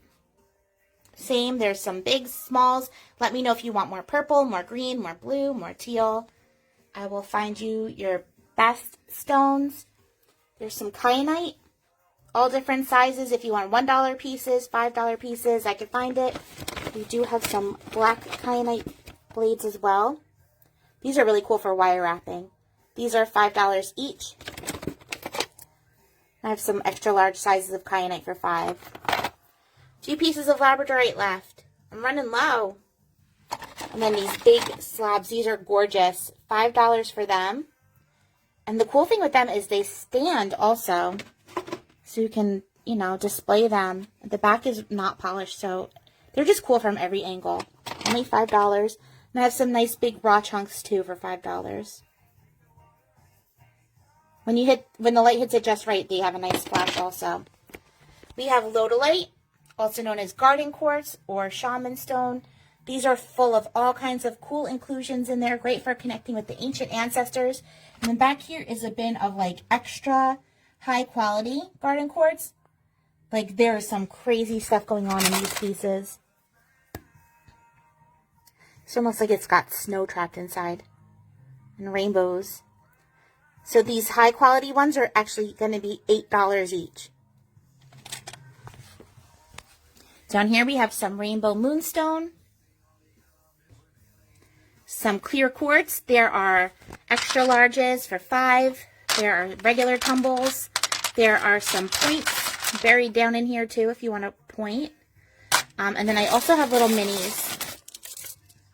A: Same, there's some big, smalls. Let me know if you want more purple, more green, more blue, more teal. I will find you your best stones. There's some kyanite. All different sizes. If you want $1 pieces, $5 pieces, I can find it. We do have some black kyanite blades as well. These are really cool for wire wrapping. These are $5 each. I have some extra large sizes of kyanite for $5. 2 pieces of labradorite left. I'm running low. And then these big slabs. These are gorgeous. $5 for them. And the cool thing with them is they stand also. So you can, you know, display them. The back is not polished, so they're just cool from every angle. Only $5. And I have some nice big raw chunks too for $5. When the light hits it just right, they have a nice flash also. We have lodolite, also known as garden quartz or shaman stone. These are full of all kinds of cool inclusions in there, great for connecting with the ancient ancestors. And then back here is a bin of like extra high quality garden quartz. Like, there is some crazy stuff going on in these pieces. It's almost like it's got snow trapped inside. And rainbows. So these high quality ones are actually going to be $8 each. Down here we have some rainbow moonstone. Some clear quartz. There are extra larges for $5. There are regular tumbles. There are some points buried down in here too if you want to point. And then I also have little minis.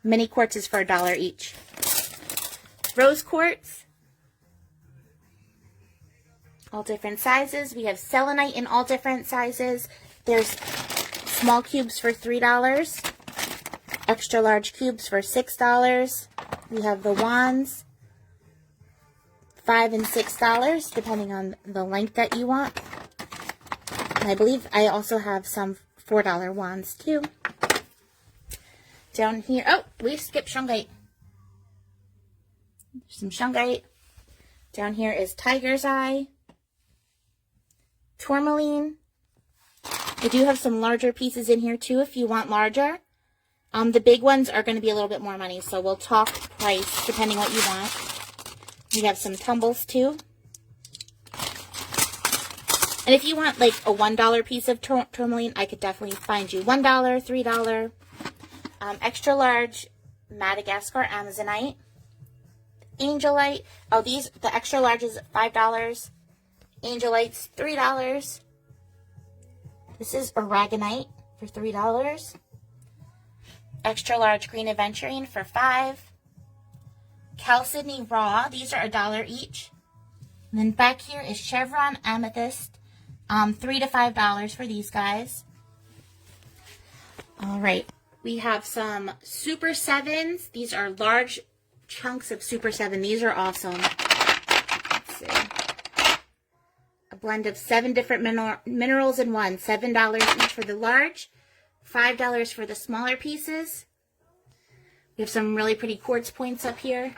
A: Mini quartzes for $1 each. Rose quartz. All different sizes. We have selenite in all different sizes. There's small cubes for $3. Extra large cubes for $6. We have the wands, $5 and $6, depending on the length that you want. And I believe I also have some $4 wands too. Down here, oh, we skipped shungite. Some shungite. Down here is tiger's eye, tourmaline. I do have some larger pieces in here too if you want larger. The big ones are going to be a little bit more money, so we'll talk price depending what you want. We have some tumbles too. And if you want like a $1 piece of tourmaline, I could definitely find you $1, $3. Extra large Madagascar Amazonite. Angelite. Oh, the extra large is $5. Angelite's $3. This is aragonite for $3. Extra large green aventurine for $5. Chalcedony raw. These are $1 each. And then back here is chevron amethyst. $3 to $5 for these guys. All right. We have some Super 7s. These are large chunks of Super 7. These are awesome. Let's see. A blend of 7 different minerals in one. $7 each for the large. $5 for the smaller pieces. We have some really pretty quartz points up here.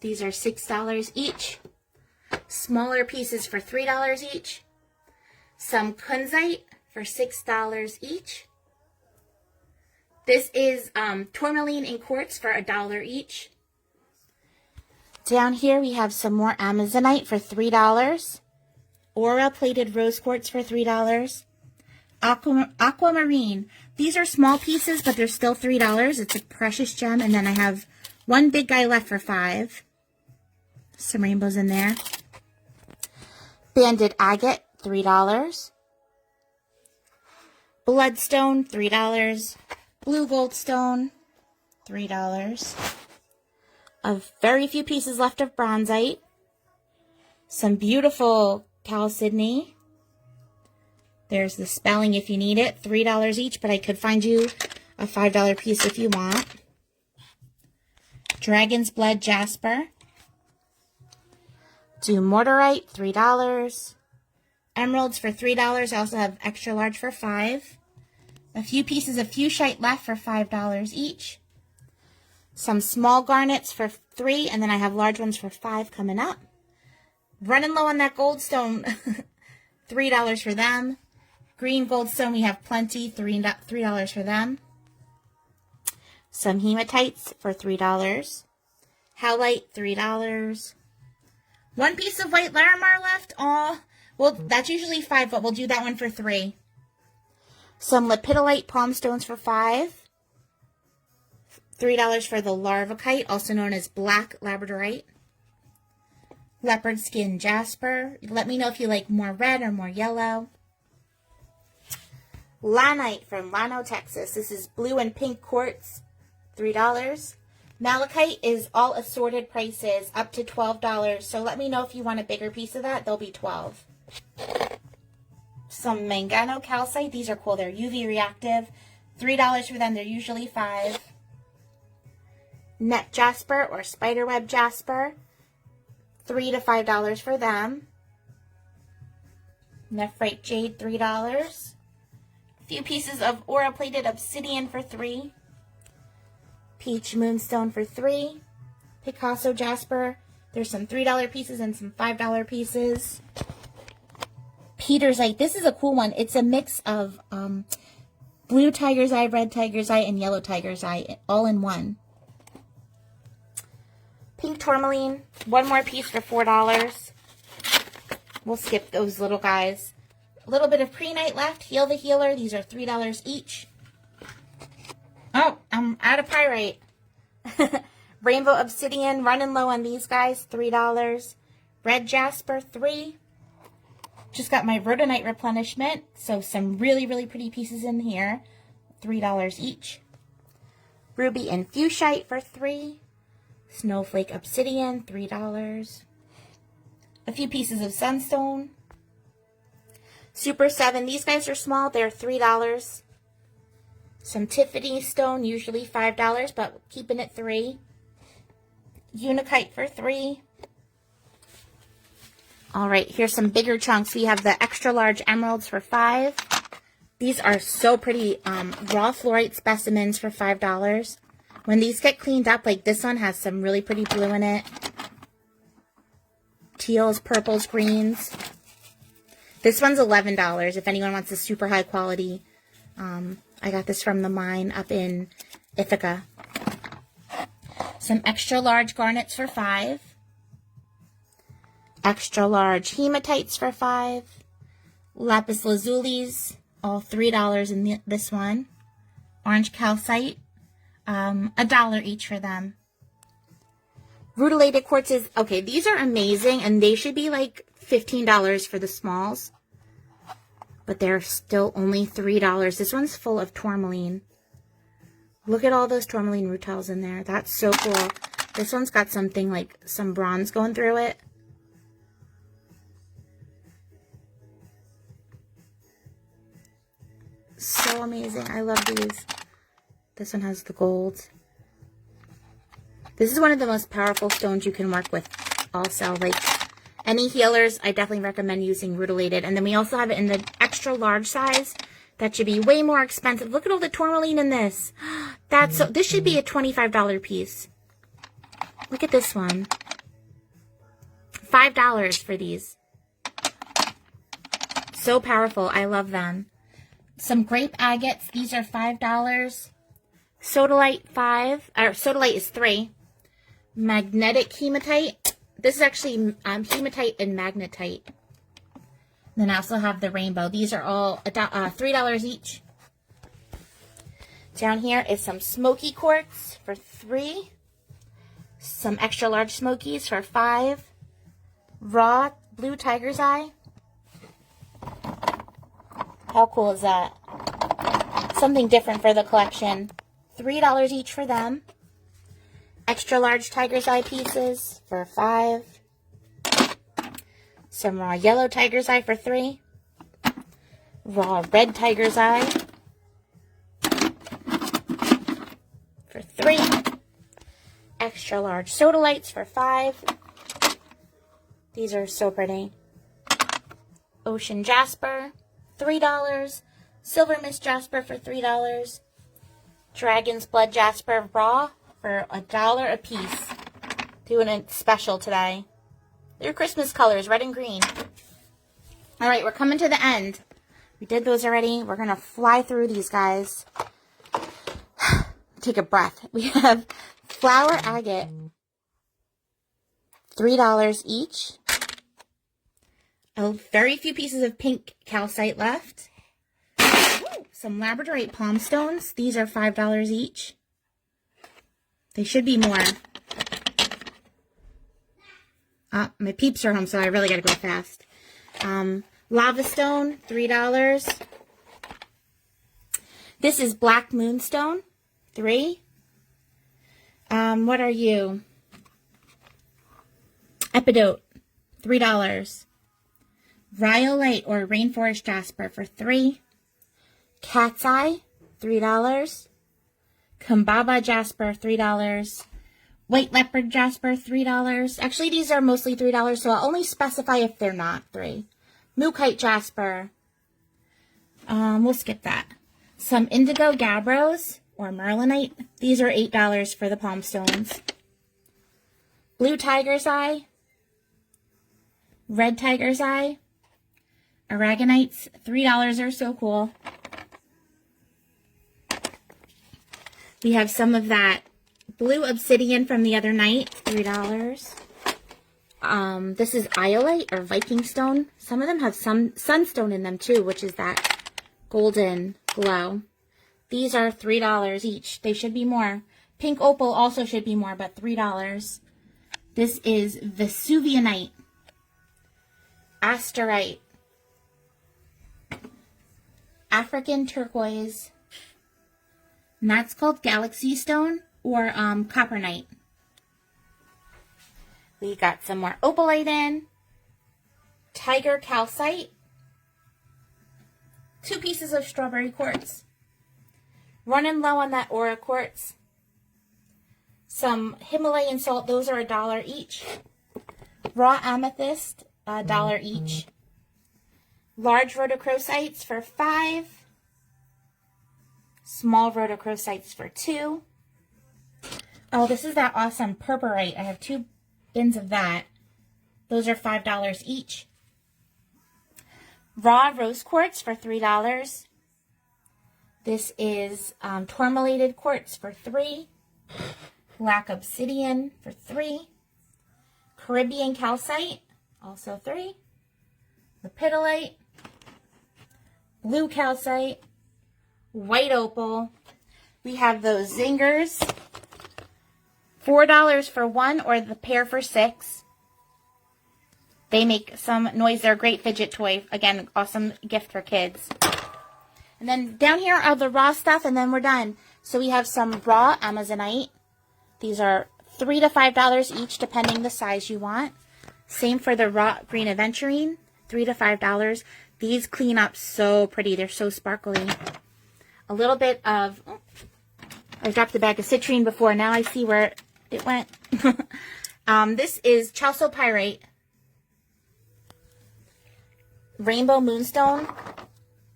A: These are $6 each. Smaller pieces for $3 each. Some kunzite for $6 each. This is tourmaline and quartz for $1 each. Down here we have some more amazonite for $3. Aura plated rose quartz for $3. Aquamarine. These are small pieces, but they're still $3. It's a precious gem. And then I have one big guy left for $5. Some rainbows in there. Banded agate, $3. Bloodstone, $3. Blue goldstone, $3. A very few pieces left of bronzite. Some beautiful chalcedony. There's the spelling if you need it. $3 each, but I could find you a $5 piece if you want. Dragon's blood jasper. Dumortierite, $3. Emeralds for $3. I also have extra large for $5. A few pieces of fuchsite left for $5 each. Some small garnets for $3, and then I have large ones for $5 coming up. Running low on that goldstone. $3 for them. Green goldstone, we have plenty. $3 for them. Some hematites for $3. Howlite, $3. One piece of white Larimar left. Oh, well, that's usually $5, but we'll do that one for $3. Some lepidolite palm stones for $5. $3 for the larvakite, also known as black labradorite. Leopard skin jasper. Let me know if you like more red or more yellow. Lanite from Llano, Texas. This is blue and pink quartz, $3. Malachite is all assorted prices, up to $12. So let me know if you want a bigger piece of that. They'll be $12. Some mangano calcite. These are cool. They're UV reactive. $3 for them. They're usually $5. Net jasper or spiderweb jasper. $3 to $5 for them. Nephrite jade, $3. A few pieces of aura plated obsidian for $3. Peach moonstone for $3. Picasso jasper. There's some $3 pieces and some $5 pieces. Petersite. This is a cool one. It's a mix of blue tiger's eye, red tiger's eye, and yellow tiger's eye, all in one. Pink tourmaline. One more piece for $4. We'll skip those little guys. A little bit of pre-night left. Heal the Healer. These are $3 each. Oh, I'm out of pyrite. Rainbow Obsidian. Running low on these guys. $3. Red Jasper. $3. Just got my Rhodonite replenishment. So some really, really pretty pieces in here. $3 each. Ruby and Fuchsite for $3. Snowflake Obsidian. $3. A few pieces of Sunstone. Super 7. These guys are small. They're $3. Some Tiffany Stone, usually $5, but keeping it $3. Unakite for $3. All right, here's some bigger chunks. We have the extra large emeralds for $5. These are so pretty. Raw fluorite specimens for $5. When these get cleaned up, like this one has some really pretty blue in it. Teals, purples, greens. This one's $11 if anyone wants a super high quality. I got this from the mine up in Ithaca. Some extra large garnets for $5. Extra large hematites for $5. Lapis lazulis, all $3 in this one. Orange calcite, $1 each for them. Rutilated quartzes. Okay, these are amazing, and they should be like $15 for the smalls. But they're still only $3. This one's full of tourmaline. Look at all those tourmaline rutiles in there. That's so cool. This one's got something like some bronze going through it. So amazing. I love these. This one has the gold. This is one of the most powerful stones you can work with also. Like any healers, I definitely recommend using rutilated. And then we also have it in the extra large size. That should be way more expensive. Look at all the tourmaline in this. This should be a $25 piece. Look at this one. $5 for these. So powerful. I love them. Some grape agates. These are $5. Sodalite sodalite is $3. Magnetic hematite. This is actually hematite and magnetite. Then I also have the rainbow. These are all $3 each. Down here is some smoky quartz for $3. Some extra large smokies for $5. Raw blue tiger's eye. How cool is that? Something different for the collection. $3 each for them. Extra large tiger's eye pieces for $5. Some raw yellow tiger's eye for $3. Raw red tiger's eye for $3. Extra large sodalites for $5. These are so pretty. Ocean jasper, $3. Silver mist jasper for $3. Dragon's blood jasper raw for $1 a piece. Doing a special today. They're Christmas colors, red and green. All right, we're coming to the end. We did those already. We're going to fly through these guys. Take a breath. We have flower agate, $3 each. Very few pieces of pink calcite left. Some labradorite palm stones. These are $5 each. They should be more. My peeps are home, so I really gotta go fast. Lava stone, $3. This is black moonstone, $3. What are you? Epidote, $3. Rhyolite or rainforest jasper for $3. Cat's eye, $3. Kumbaba jasper, $3. White leopard jasper, $3. Actually, these are mostly $3, so I'll only specify if they're not $3. Mookite jasper. We'll skip that. Some indigo gabbros or merlinite. These are $8 for the palm stones. Blue tiger's eye. Red tiger's eye. Aragonites, $3 are so cool. We have some of that blue obsidian from the other night, $3. This is iolite or Viking stone. Some of them have some sunstone in them too, which is that golden glow. These are $3 each. They should be more. Pink opal also should be more, but $3. This is Vesuvianite, Asterite, African turquoise, and that's called Galaxy Stone or Copperite. We got some more opalite in, Tiger calcite, 2 pieces of strawberry quartz, running low on that aura quartz, some Himalayan salt, those are $1 each, raw amethyst, $1 each, large rhodochrosites for $5, small rhodochrosites for $2. Oh, this is that awesome purpurite. I have 2 bins of that. Those are $5 each. Raw rose quartz for $3. This is tourmalated quartz for $3. Black obsidian for $3. Caribbean calcite, also $3. Lepidolite, blue calcite, white opal. We have those zingers, $4 for 1 or the pair for 6. They make some noise. They're a great fidget toy. Again, awesome gift for kids. And then down here are the raw stuff, and then we're done. So we have some raw Amazonite. These are $3 to $5 each, depending the size you want. Same for the raw green aventurine, $3 to $5. These clean up so pretty. They're so sparkly. A little bit of, oh, I dropped a bag of citrine before. Now I see where it went. This is chalcopyrite, rainbow moonstone.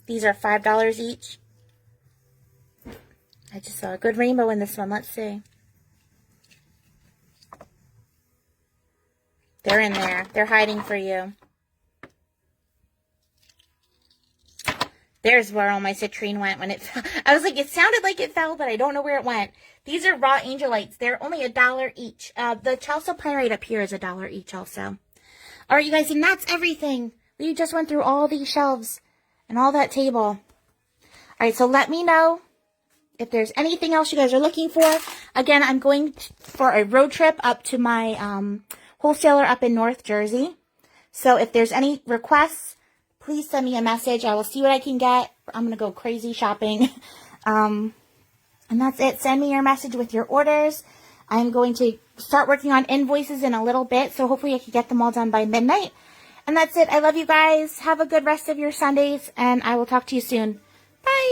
A: These are $5 each. I just saw a good rainbow in this one. Let's see. They're in there. They're hiding for you. There's where all my citrine went when it fell. I was like, it sounded like it fell, but I don't know where it went. These are raw angelites. They're only $1 each. The chalcopyrite up here is $1 each also. All right, you guys, and that's everything. We just went through all these shelves and all that table. All right, so let me know if there's anything else you guys are looking for. Again, I'm going for a road trip up to my wholesaler up in North Jersey. So if there's any requests, please send me a message. I will see what I can get. I'm going to go crazy shopping. And that's it. Send me your message with your orders. I'm going to start working on invoices in a little bit, so hopefully I can get them all done by midnight. And that's it. I love you guys. Have a good rest of your Sundays, and I will talk to you soon. Bye!